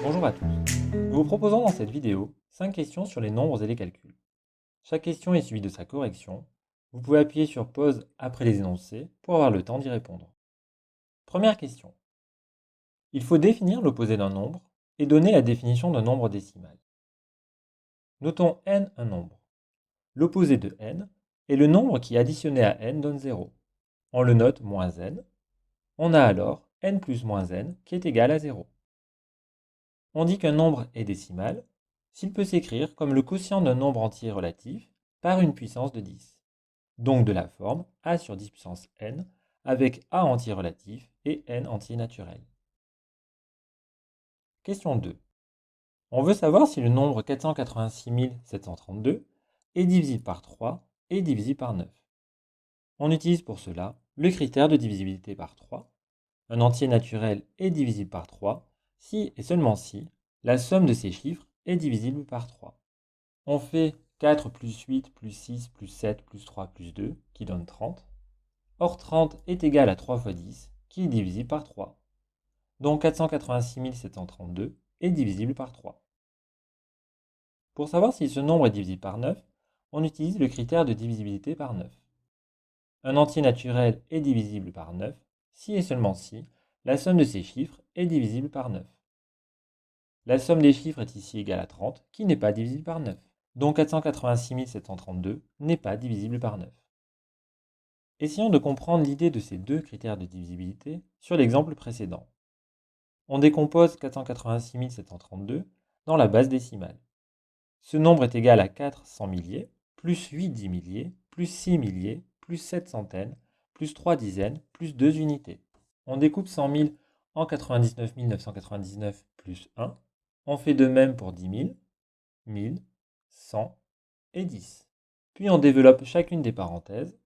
Bonjour à tous. Nous vous proposons dans cette vidéo 5 questions sur les nombres et les calculs. Chaque question est suivie de sa correction. Vous pouvez appuyer sur pause après les énoncés pour avoir le temps d'y répondre. Première question. Il faut définir l'opposé d'un nombre et donner la définition d'un nombre décimal. Notons n un nombre. L'opposé de n est le nombre qui additionné à n donne 0. On le note moins n. On a alors n plus moins n qui est égal à 0. On dit qu'un nombre est décimal s'il peut s'écrire comme le quotient d'un nombre entier relatif par une puissance de 10, donc de la forme a sur 10 puissance n avec a entier relatif et n entier naturel. Question 2. On veut savoir si le nombre 486 732 est divisible par 3 et divisible par 9. On utilise pour cela le critère de divisibilité par 3. Un entier naturel est divisible par 3 si et seulement si la somme de ces chiffres est divisible par 3. On fait 4 plus 8 plus 6 plus 7 plus 3 plus 2 qui donne 30. Or 30 est égal à 3 fois 10 qui est divisible par 3. Donc 486 732 est divisible par 3. Pour savoir si ce nombre est divisible par 9, on utilise le critère de divisibilité par 9. Un entier naturel est divisible par 9 si et seulement si la somme de ces chiffres est divisible par 9. La somme des chiffres est ici égale à 30, qui n'est pas divisible par 9. Donc 486 732 n'est pas divisible par 9. Essayons de comprendre l'idée de ces deux critères de divisibilité sur l'exemple précédent. On décompose 486 732 dans la base décimale. Ce nombre est égal à 4 cent milliers, plus 8 dix milliers, plus 6 milliers, plus 7 centaines, plus 3 dizaines, plus 2 unités. On découpe 100 000 en 99 999 plus 1. On fait de même pour 10 000, 1000, 100 et 10. Puis on développe chacune des parenthèses.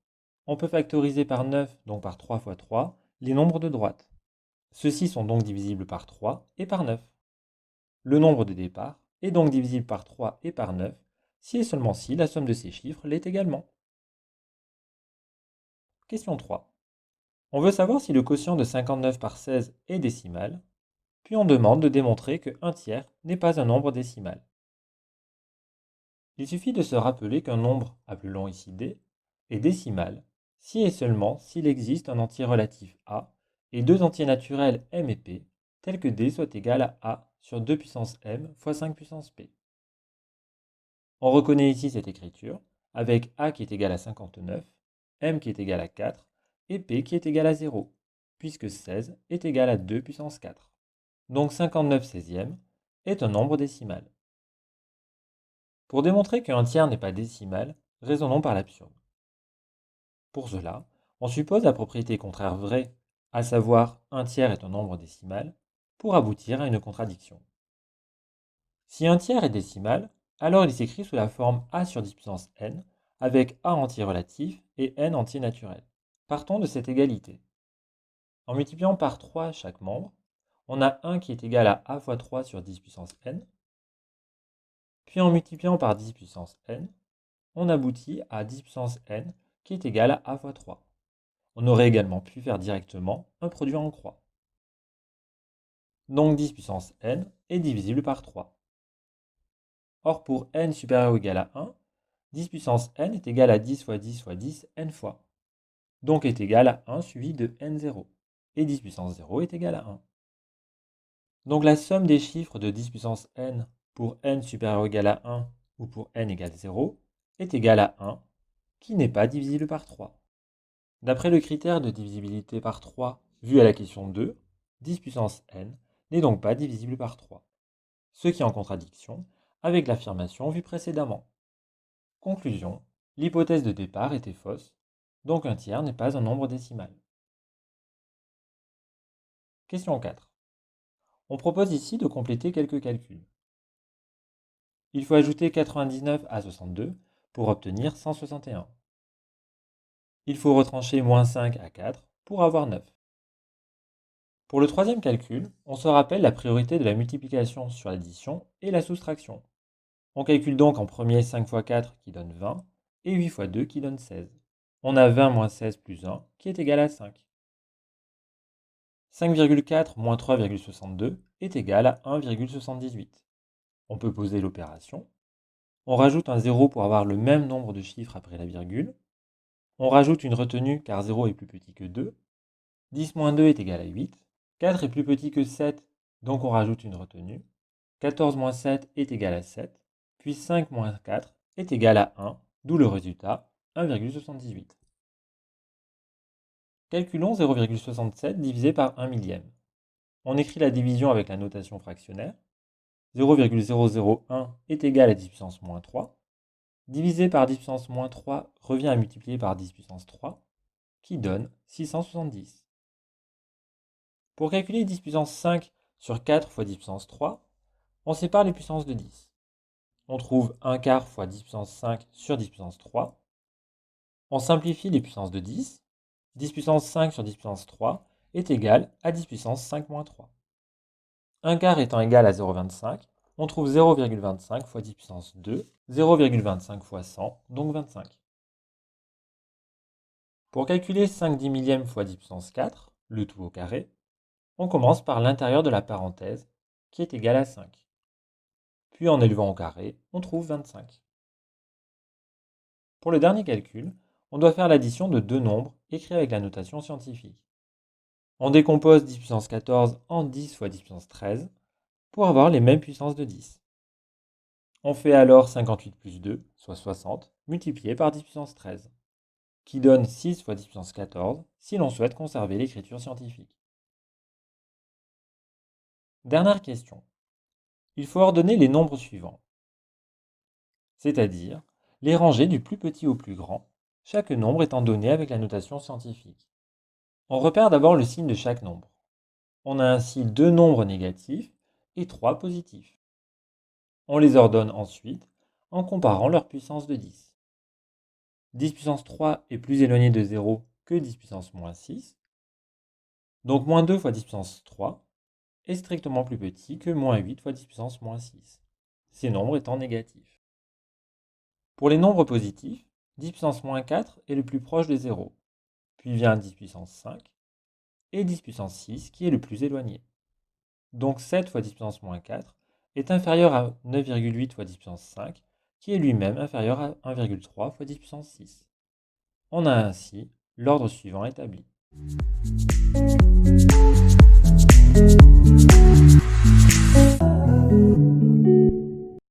On peut factoriser par 9, donc par 3 fois 3, les nombres de droite. Ceux-ci sont donc divisibles par 3 et par 9. Le nombre de départ est donc divisible par 3 et par 9, si et seulement si la somme de ces chiffres l'est également. Question 3. On veut savoir si le quotient de 59 par 16 est décimal, puis on demande de démontrer que 1 tiers n'est pas un nombre décimal. Il suffit de se rappeler qu'un nombre, appelons ici d, est décimal si et seulement s'il existe un entier relatif a et deux entiers naturels m et p, tels que d soit égal à a sur 2 puissance m fois 5 puissance p. On reconnaît ici cette écriture avec a qui est égal à 59, m qui est égal à 4 et p qui est égal à 0, puisque 16 est égal à 2 puissance 4. Donc 59 16e est un nombre décimal. Pour démontrer qu'un tiers n'est pas décimal, raisonnons par l'absurde. Pour cela, on suppose la propriété contraire vraie, à savoir 1 tiers est un nombre décimal, pour aboutir à une contradiction. Si 1 tiers est décimal, alors il s'écrit sous la forme a sur 10 puissance n, avec a entier relatif et n entier naturel. Partons de cette égalité. En multipliant par 3 chaque membre, on a 1 qui est égal à a fois 3 sur 10 puissance n, puis en multipliant par 10 puissance n, on aboutit à 10 puissance n qui est égal à a fois 3. On aurait également pu faire directement un produit en croix. Donc 10 puissance n est divisible par 3. Or pour n supérieur ou égal à 1, 10 puissance n est égal à 10 fois 10 fois 10 n fois. Donc est égal à 1 suivi de n0. Et 10 puissance 0 est égal à 1. Donc la somme des chiffres de 10 puissance n pour n supérieur ou égal à 1 ou pour n égale 0 est égale à 1, qui n'est pas divisible par 3. D'après le critère de divisibilité par 3 vu à la question 2, 10 puissance n n'est donc pas divisible par 3, ce qui est en contradiction avec l'affirmation vue précédemment. Conclusion, l'hypothèse de départ était fausse, donc un tiers n'est pas un nombre décimal. Question 4. On propose ici de compléter quelques calculs. Il faut ajouter 99 à 62 pour obtenir 161. Il faut retrancher moins 5 à 4 pour avoir 9. Pour le troisième calcul, on se rappelle la priorité de la multiplication sur l'addition et la soustraction. On calcule donc en premier 5 fois 4 qui donne 20 et 8 fois 2 qui donne 16. On a 20 moins 16 plus 1 qui est égal à 5. 5,4 moins 3,62 est égal à 1,78. On peut poser l'opération. On rajoute un 0 pour avoir le même nombre de chiffres après la virgule. On rajoute une retenue car 0 est plus petit que 2. 10 moins 2 est égal à 8. 4 est plus petit que 7, donc on rajoute une retenue. 14 moins 7 est égal à 7. Puis 5 moins 4 est égal à 1, d'où le résultat 1,78. Calculons 0,67 divisé par 1 millième. On écrit la division avec la notation fractionnaire. 0,001 est égal à 10 puissance moins 3. Divisé par 10 puissance moins 3 revient à multiplier par 10 puissance 3, qui donne 670. Pour calculer 10 puissance 5 sur 4 fois 10 puissance 3, on sépare les puissances de 10. On trouve 1 quart fois 10 puissance 5 sur 10 puissance 3. On simplifie les puissances de 10. 10 puissance 5 sur 10 puissance 3 est égal à 10 puissance 5 moins 3. 1 quart étant égal à 0,25, on trouve 0,25 fois 10 puissance 2, 0,25 fois 100, donc 25. Pour calculer 5/10 millième fois 10 puissance 4, le tout au carré, on commence par l'intérieur de la parenthèse, qui est égal à 5. Puis en élevant au carré, on trouve 25. Pour le dernier calcul, on doit faire l'addition de deux nombres écrits avec la notation scientifique. On décompose 10 puissance 14 en 10 fois 10 puissance 13 pour avoir les mêmes puissances de 10. On fait alors 58 plus 2, soit 60, multiplié par 10 puissance 13, qui donne 6 fois 10 puissance 14 si l'on souhaite conserver l'écriture scientifique. Dernière question. Il faut ordonner les nombres suivants, c'est-à-dire les ranger du plus petit au plus grand, chaque nombre étant donné avec la notation scientifique. On repère d'abord le signe de chaque nombre. On a ainsi deux nombres négatifs et trois positifs. On les ordonne ensuite en comparant leur puissance de 10. 10 puissance 3 est plus éloigné de 0 que 10 puissance moins 6. Donc moins 2 fois 10 puissance 3 est strictement plus petit que moins 8 fois 10 puissance moins 6. Ces nombres étant négatifs. Pour les nombres positifs, 10 puissance moins 4 est le plus proche de 0. Puis vient 10 puissance 5 et 10 puissance 6 qui est le plus éloigné. Donc 7 fois 10 puissance moins 4 est inférieur à 9,8 fois 10 puissance 5, qui est lui-même inférieur à 1,3 fois 10 puissance 6. On a ainsi l'ordre suivant établi.